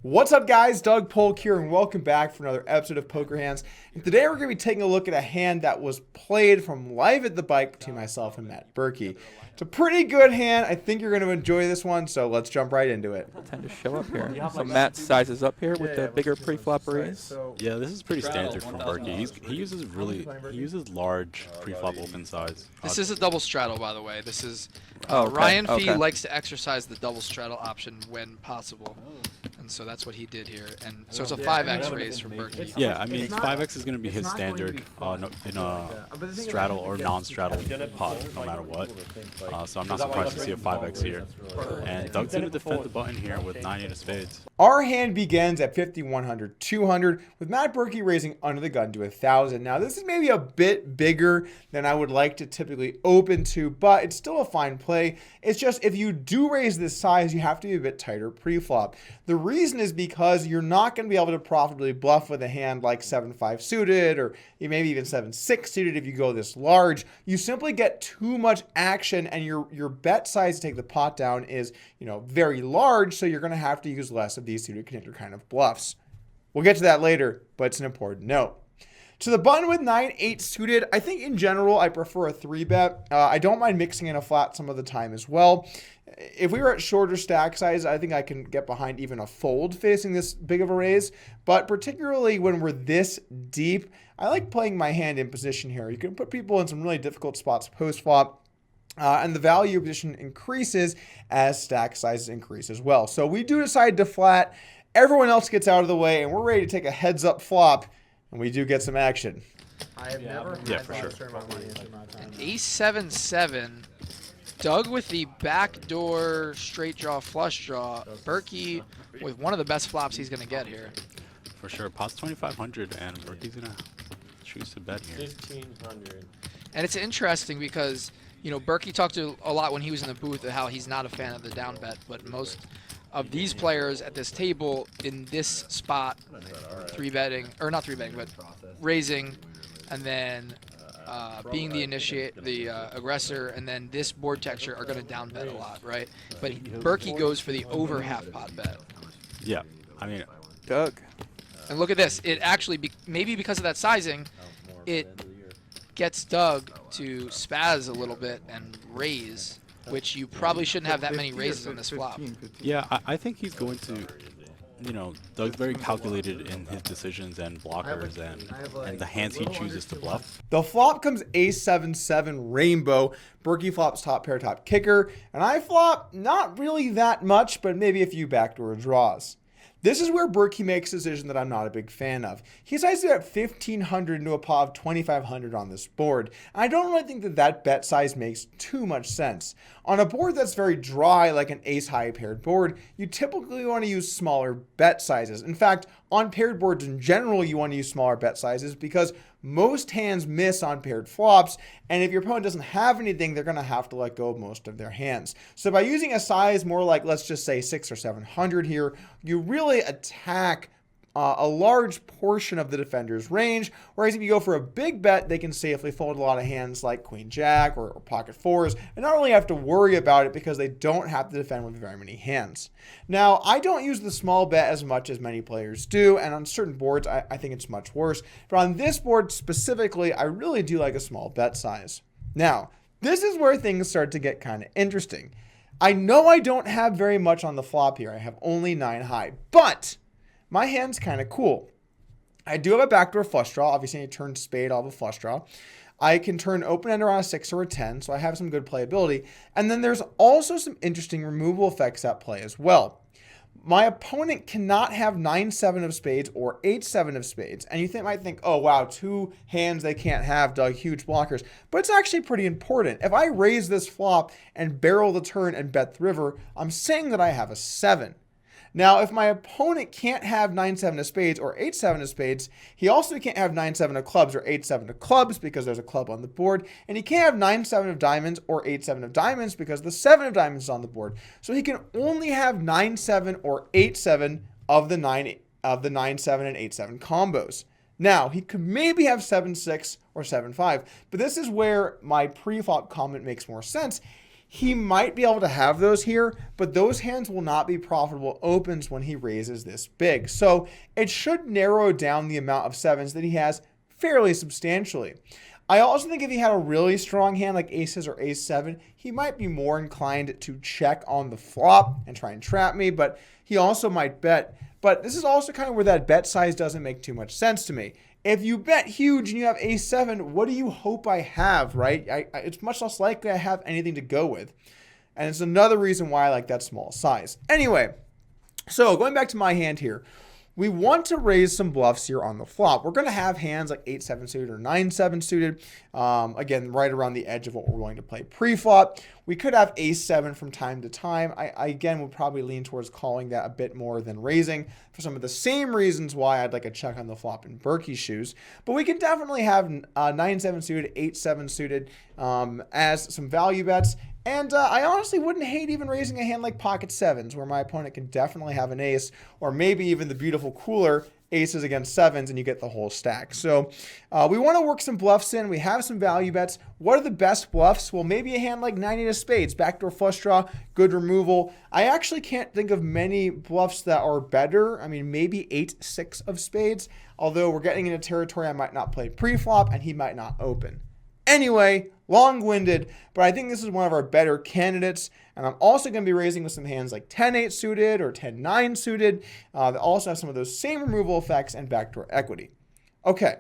What's up, guys? Doug Polk here, and welcome back for another episode of Poker Hands. And today we're going to be taking a look at a hand that was played from live at the bike between myself and Matt Berkey. It's a pretty good hand. I think you're going to enjoy this one, so let's jump right into it. Tend to show up here. So Matt sizes up here with the bigger pre-flop raise. Yeah, this is pretty standard from Berkey. He uses large pre-flop open size. This is a double straddle, by the way. This is Okay, Ryan Fee okay. likes to exercise the double straddle option when possible, and so that's what he did here. And so it's a 5x raise from Berkey. Yeah, I mean 5x is going to be his standard in a straddle or non-straddle pot, no matter what. So I'm not surprised to see a 5x here. And Doug's going to defend the button here with 9-8 of spades. Our hand begins at 5,100, 200, with Matt Berkey raising under the gun to 1,000. Now, this is maybe a bit bigger than I would like to typically open to, but it's still a fine play. It's just if you do raise this size, you have to be a bit tighter pre-flop. The reason is because you're not going to be able to profitably bluff with a hand like 7-5 suited or maybe even 7-6 suited if you go this large. You simply get too much action, and your bet size to take the pot down is, very large, so you're going to have to use less of these suited connector kind of bluffs. We'll get to that later, but it's an important note. To the button with 9-8 suited, I think in general I prefer a 3-bet. I don't mind mixing in a flat some of the time as well. If we were at shorter stack size, I think I can get behind even a fold facing this big of a raise. But particularly when we're this deep, I like playing my hand in position here. You can put people in some really difficult spots post-flop. And the value position increases as stack sizes increase as well. So we do decide to flat. Everyone else gets out of the way, and we're ready to take a heads-up flop. And we do get some action. I have never Yeah, for sure. And ace 7-7. Doug with the backdoor straight draw flush draw. Berkey with one of the best flops he's going to get here. For sure. Pot's 2,500, and Berkey's going to choose to bet here. 1,500. And it's interesting because, Berkey talked a lot when he was in the booth of how he's not a fan of the down bet, but most of these players at this table in this spot, but raising, and then being the aggressor, and then this board texture are going to down bet a lot, right? But Berkey goes for the over half pot bet. Yeah, I mean, Doug. And look at this. It actually, maybe because of that sizing, it gets Doug to spaz a little bit and raise, which you probably shouldn't have that many raises on this flop. yeah, I think he's going to, Doug's very calculated in his decisions and blockers and the hands he chooses to bluff. The flop comes ace 7-7 rainbow. Berkey flops top pair, top kicker. And I flop not really that much, but maybe a few backdoor draws. This is where Berkey makes a decision that I'm not a big fan of. He sizes it at 1,500 into a pot of 2,500 on this board. I don't really think that bet size makes too much sense. On a board that's very dry, like an ace-high paired board, you typically want to use smaller bet sizes. In fact, on paired boards in general, you want to use smaller bet sizes because most hands miss on paired flops, and if your opponent doesn't have anything, they're going to have to let go of most of their hands. So by using a size more like, let's just say 600 or 700 here, you really attack a large portion of the defender's range, whereas if you go for a big bet, they can safely fold a lot of hands like queen jack or pocket fours and not really have to worry about it because they don't have to defend with very many hands. Now, I don't use the small bet as much as many players do, and on certain boards, I think it's much worse. But on this board specifically, I really do like a small bet size. Now, this is where things start to get kind of interesting. I know I don't have very much on the flop here. I have only 9 high, but my hand's kind of cool. I do have a backdoor flush draw. Obviously, I turn spade, I'll have a flush draw. I can turn open-ender on a 6 or a 10, so I have some good playability. And then there's also some interesting removal effects at play as well. My opponent cannot have 9-7 of spades or 8-7 of spades. And you might think, oh, wow, 2 hands they can't have, Doug, huge blockers. But it's actually pretty important. If I raise this flop and barrel the turn and bet the river, I'm saying that I have a 7. Now, if my opponent can't have 9-7 of spades or 8-7 of spades, he also can't have 9-7 of clubs or 8-7 of clubs because there's a club on the board. And he can't have 9-7 of diamonds or 8-7 of diamonds because the 7 of diamonds is on the board. So he can only have 9-7 or 8-7 of the 9-7 and 8-7 combos. Now, he could maybe have 7-6 or 7-5, but this is where my pre-flop comment makes more sense. He might be able to have those here, but those hands will not be profitable opens when he raises this big. So it should narrow down the amount of sevens that he has fairly substantially. I also think if he had a really strong hand like aces or ace 7, he might be more inclined to check on the flop and try and trap me, but he also might bet. But this is also kind of where that bet size doesn't make too much sense to me. If you bet huge and you have ace 7, what do you hope I have, right? It's much less likely I have anything to go with. And it's another reason why I like that small size. Anyway, so going back to my hand here, we want to raise some bluffs here on the flop. We're going to have hands like 8-7 suited or 9-7 suited. Again, right around the edge of what we're going to play pre-flop. We could have ace-7 from time to time. I again would probably lean towards calling that a bit more than raising for some of the same reasons why I'd like a check on the flop in Berkey's shoes. But we can definitely have 9-7 suited, 8-7 suited as some value bets. And I honestly wouldn't hate even raising a hand like pocket sevens, where my opponent can definitely have an ace, or maybe even the beautiful cooler aces against sevens, and you get the whole stack. So we want to work some bluffs in. We have some value bets. What are the best bluffs? Well, maybe a hand like 9-8 of spades, backdoor flush draw, good removal. I actually can't think of many bluffs that are better. I mean, maybe 8-6 of spades, although we're getting into territory I might not play pre-flop, and he might not open. Anyway, long-winded, but I think this is one of our better candidates. And I'm also going to be raising with some hands like 10-8 suited or 10-9 suited that also have some of those same removal effects and backdoor equity. Okay,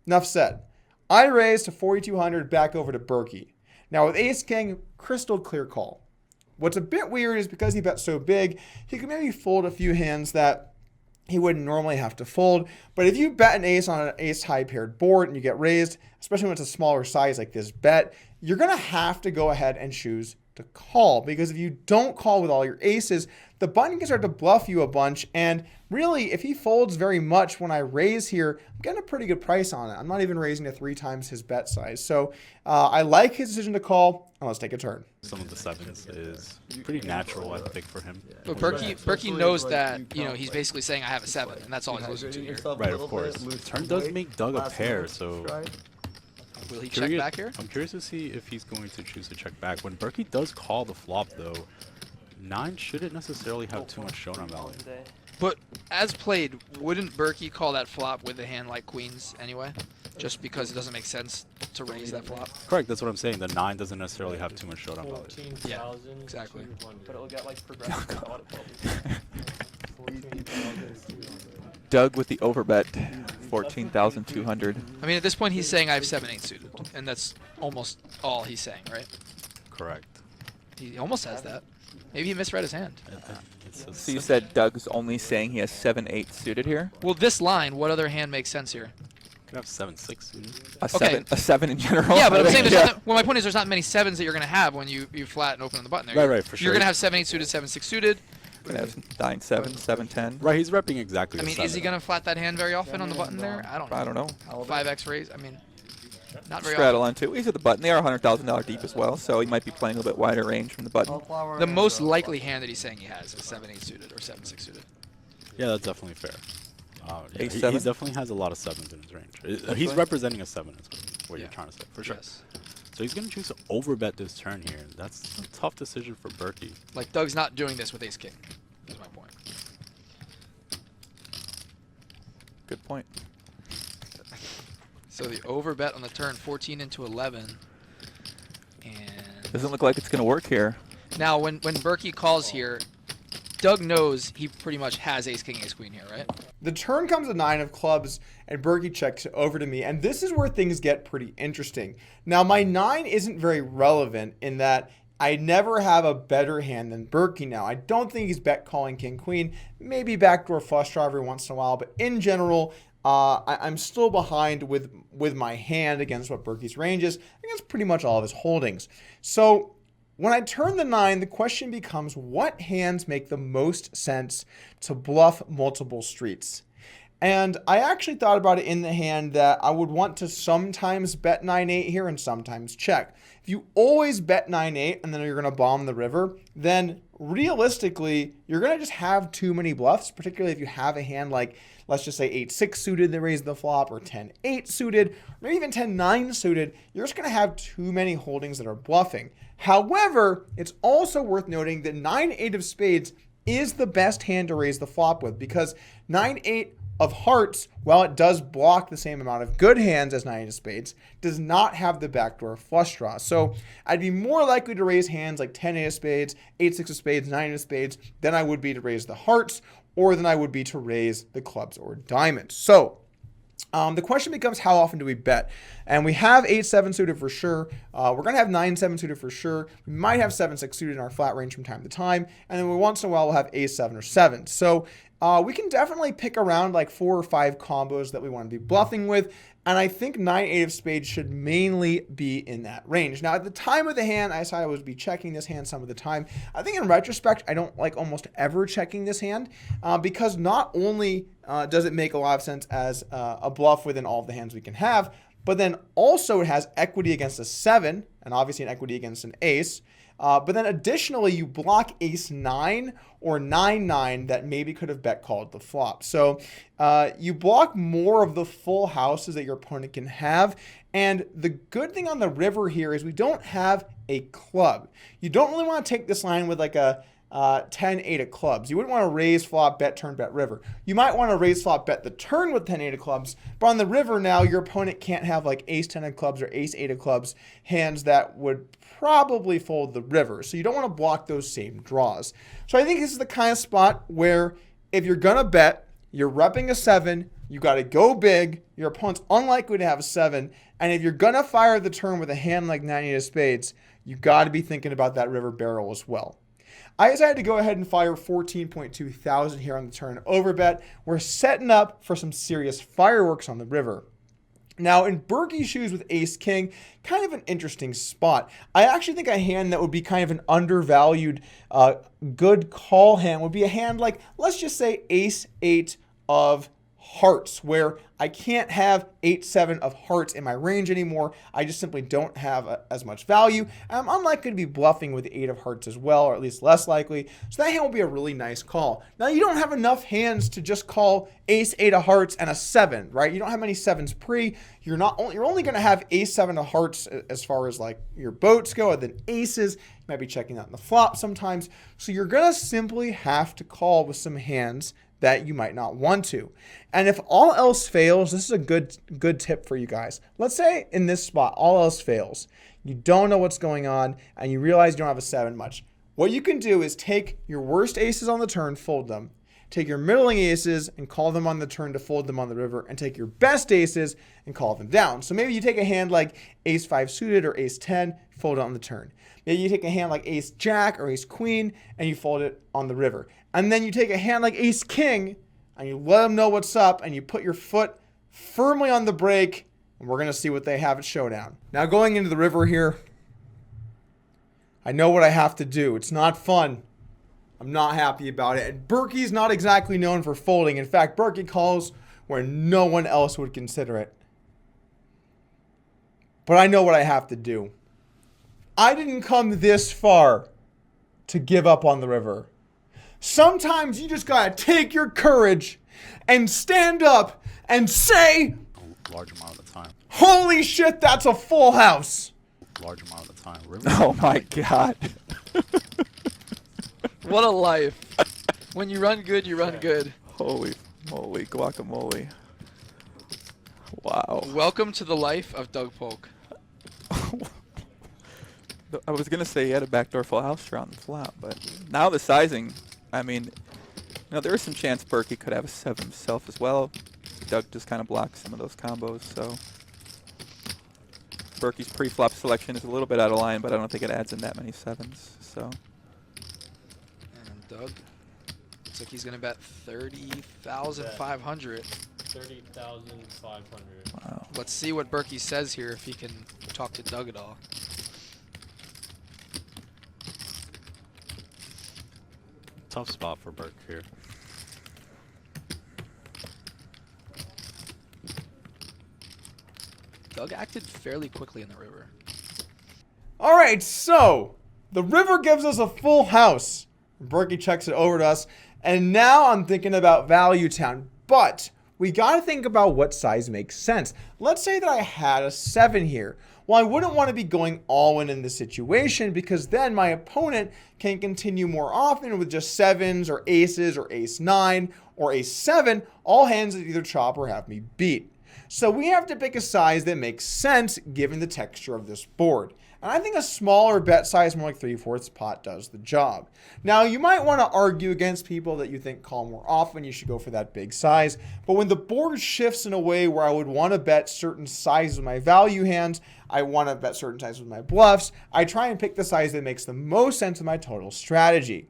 enough said. I raised to 4,200 back over to Berkey. Now with ace-king, crystal clear call. What's a bit weird is because he bet so big, he could maybe fold a few hands that he wouldn't normally have to fold. But if you bet an ace on an ace high paired board and you get raised, especially when it's a smaller size like this bet, you're going to have to go ahead and choose to call. Because if you don't call with all your aces, the button can start to bluff you a bunch. And really, if he folds very much when I raise here, I'm getting a pretty good price on it. I'm not even raising to 3 times his bet size. So I like his decision to call. And let's take a turn. Some of the sevens is pretty natural, I think, for him. But Berkey knows that, you know, he's basically saying I have a 7, and that's all he's losing to here. Right, of course. Turn does make Doug a pair, so Will he check back here? I'm curious to see if he's going to choose to check back. When Berkey does call the flop, though, 9 shouldn't necessarily have too much showdown value. But as played, wouldn't Berkey call that flop with a hand like queens anyway? Just because it doesn't make sense to raise that flop? Correct, that's what I'm saying. The 9 doesn't necessarily have too much showdown value. Yeah, exactly. But it'll get like progressive. Doug with the overbet, 14,200. I mean, at this point, he's saying I have 7-8 suited, and that's almost all he's saying, right? Correct. He almost has that. Maybe he misread his hand. So you said Doug's only saying he has 7-8 suited here? Well, this line, what other hand makes sense here? Could have 7-6 suited. A 7 in general? Yeah, but I'm saying well, my point is there's not many 7s that you're going to have when you flat and open on the button there. Right, for sure. You're going to have 7-8 suited, 7-6 suited. Gonna have 9-7, 7-10. Right, he's repping exactly I mean, is he going to flat that hand very often on the button there? I don't know. I don't know. 5x raise? I mean, not very Straddle often. on 2. He's at the button. They are $100,000 deep as well, so he might be playing a little bit wider range from the button. The most likely hand that he's saying he has is 7-8 suited or 7-6 suited. Yeah, that's definitely fair. Yeah, he 8-7? definitely has a lot of 7s in his range. He's representing a 7 is what you're trying to say, for sure. Yes. So he's going to choose to overbet this turn here. That's a tough decision for Berkey. Like, Doug's not doing this with ace-king, is my point. Good point. So the overbet on the turn, 14 into 11. And Doesn't look like it's going to work here. now when Berkey calls here, Doug knows he pretty much has ace-king, ace-queen here, right? The turn comes a 9 of clubs, and Berkey checks over to me, and this is where things get pretty interesting. Now, my 9 isn't very relevant in that I never have a better hand than Berkey now. I don't think he's bet calling king-queen, maybe backdoor flush draw every once in a while, but in general, I'm still behind with my hand against what Berkey's range is, against pretty much all of his holdings. So when I turn the 9, the question becomes what hands make the most sense to bluff multiple streets? And I actually thought about it in the hand that I would want to sometimes bet 9-8 here and sometimes check. If you always bet 9-8 and then you're going to bomb the river, then realistically, you're going to just have too many bluffs, particularly if you have a hand like, let's just say 8-6 suited that raised the flop, or 10-8 suited, or even 10-9 suited. You're just going to have too many holdings that are bluffing. However, it's also worth noting that 9-8 of spades is the best hand to raise the flop with, because 9-8 of hearts, while it does block the same amount of good hands as 9-8 of spades, does not have the backdoor flush draw. So I'd be more likely to raise hands like 10-8 of spades, 8-6 of spades, 9-8 of spades than I would be to raise the hearts, or than I would be to raise the clubs or diamonds. So the question becomes, how often do we bet? And we have 8-7 suited for sure. We're going to have 9-7 suited for sure. We might have 7-6 suited in our flat range from time to time. And then once in a while, we'll have Ace-7 or 7. So we can definitely pick around like 4 or 5 combos that we want to be bluffing with. And I think 9-8 of spades should mainly be in that range. Now, at the time of the hand, I decided I would be checking this hand some of the time. I think in retrospect, I don't like almost ever checking this hand because not only does it make a lot of sense as a bluff within all of the hands we can have, but then also it has equity against a 7 and obviously an equity against an ace. But then additionally, you block Ace-9 or 9-9 that maybe could have bet called the flop. So you block more of the full houses that your opponent can have. And the good thing on the river here is we don't have a club. You don't really want to take this line with like a 10-8 of clubs. You wouldn't want to raise flop, bet turn, bet river. You might want to raise flop, bet the turn with 10-8 of clubs, but on the river now, your opponent can't have like Ace-10 of clubs or Ace-8 of clubs, hands that would probably fold the river. So you don't want to block those same draws. So I think this is the kind of spot where if you're going to bet, you're repping a 7, you got to go big, your opponent's unlikely to have a 7, and if you're going to fire the turn with a hand like 9-8 of spades, you got to be thinking about that river barrel as well. I decided to go ahead and fire 14.2 thousand here on the turn overbet. We're setting up for some serious fireworks on the river. Now, in Berkey's shoes with Ace-King, kind of an interesting spot. I actually think a hand that would be kind of an undervalued good call hand would be a hand like, let's just say Ace-8 of hearts, where I can't have 8-7 of hearts in my range anymore. I just simply don't have as much value. And I'm unlikely to be bluffing with 8 of hearts as well, or at least less likely. So that hand will be a really nice call. Now, you don't have enough hands to just call Ace-8 of hearts and a 7, right? You don't have many 7s pre. You're only going to have Ace-7 of hearts as far as like your boats go, and then aces. You might be checking that in the flop sometimes. So you're going to simply have to call with some hands that you might not want to. And if all else fails, this is a good tip for you guys. Let's say in this spot, all else fails. You don't know what's going on, and you realize you don't have a 7 much. What you can do is take your worst aces on the turn, fold them. Take your middling aces and call them on the turn to fold them on the river, and take your best aces and call them down. So maybe you take a hand like Ace-5 suited or Ace-10, fold it on the turn. Maybe you take a hand like Ace-Jack or Ace-Queen, and you fold it on the river. And then you take a hand like Ace-King, and you let them know what's up, and you put your foot firmly on the brake, and we're going to see what they have at showdown. Now, going into the river here, I know what I have to do. It's not fun. I'm not happy about it. And Berkey's not exactly known for folding. In fact, Berkey calls where no one else would consider it. But I know what I have to do. I didn't come this far to give up on the river. Sometimes you just gotta take your courage and stand up and say, A large amount of the time. holy shit, that's a full house. Large amount of the time. Really? Oh my god. What a life. When you run good, you run good. Holy moly guacamole. Wow. Welcome to the life of Doug Polk. I was going to say he had a backdoor full house draw on the flop, but now the sizing, I mean, there is some chance Berkey could have a 7 himself as well. Doug just kind of blocks some of those combos, so Berkey's pre-flop selection is a little bit out of line, but I don't think it adds in that many 7s, so. And Doug, looks like he's going to bet 30,500. 30,500. Wow. Let's see what Berkey says here, if he can talk to Doug at all. Tough spot for Berk here. Doug acted fairly quickly in the river. All right, so the river gives us a full house. Berkey checks it over to us. And now I'm thinking about Value Town. But we got to think about what size makes sense. Let's say that I had a 7 here. Well, I wouldn't want to be going all in this situation because then my opponent can continue more often with just 7s or aces or ace 9 or ace 7, all hands that either chop or have me beat. So we have to pick a size that makes sense given the texture of this board. And I think a smaller bet size, more like 3/4 pot, does the job. Now, you might want to argue against people that you think call more often, you should go for that big size. But when the board shifts in a way where I would want to bet certain sizes with my value hands, I want to bet certain sizes with my bluffs, I try and pick the size that makes the most sense of my total strategy.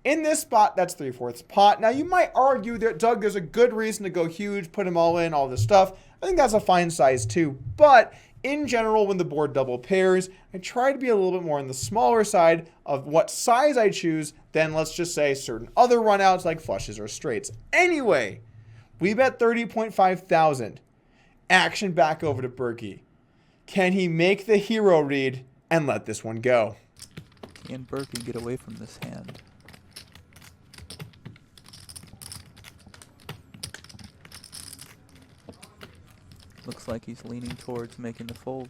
In this spot, that's 3/4 pot. Now, you might argue that, Doug, there's a good reason to go huge, put them all in, all this stuff. I think that's a fine size too. But in general, when the board double pairs, I try to be a little bit more on the smaller side of what size I choose than, let's just say, certain other runouts like flushes or straights. Anyway, we bet 30.5 thousand. Action back over to Berkey. Can he make the hero read and let this one go? Can Berkey get away from this hand? Looks like he's leaning towards making the fold.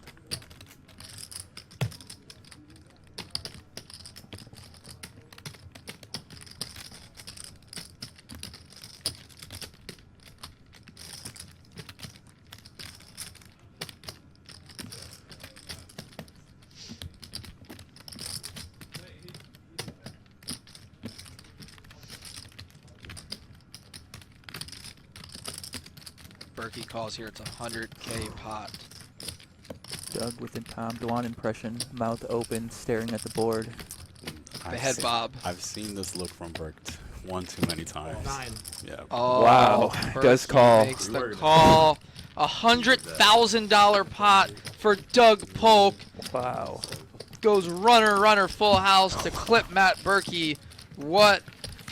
Berkey calls here. It's a 100K pot. Doug with a Tom Dwan impression, mouth open, staring at the board. The head bob. I've seen this look from Berk one too many times. 9. Yeah. Oh, Wow, Berkey does call. makes the call. $100,000 pot for Doug Polk. Wow. Goes runner, full house to clip Matt Berkey. What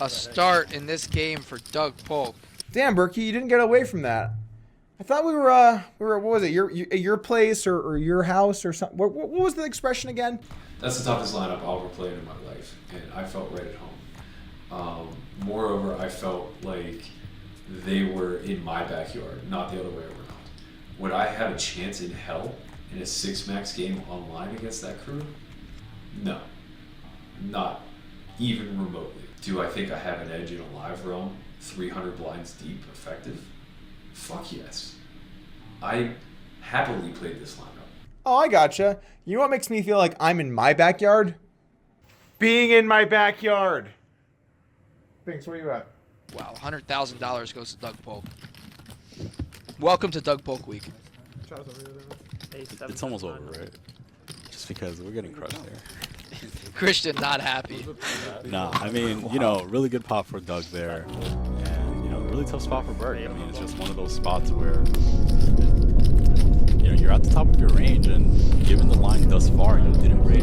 a start in this game for Doug Polk. Damn, Berkey, you didn't get away from that. I thought we were what was it, your place or your house or something? What was the expression again? That's the toughest lineup I'll ever play in my life, and I felt right at home. Moreover, I felt like they were in my backyard, not the other way around. Would I have a chance in hell in a 6-max game online against that crew? No, not even remotely. Do I think I have an edge in a live realm, 300 blinds deep, effective? Fuck yes. I happily played this lineup. Oh, I gotcha. You know what makes me feel like I'm in my backyard? Being in my backyard. Thanks, where you at? Wow, $100,000 goes to Doug Polk. Welcome to Doug Polk Week. It's almost over, right? Just because we're getting crushed there. Christian not happy. Nah, I mean, you know, really good pop for Doug there. And, you know, really tough spot for Berk. I mean, it's just one of those spots where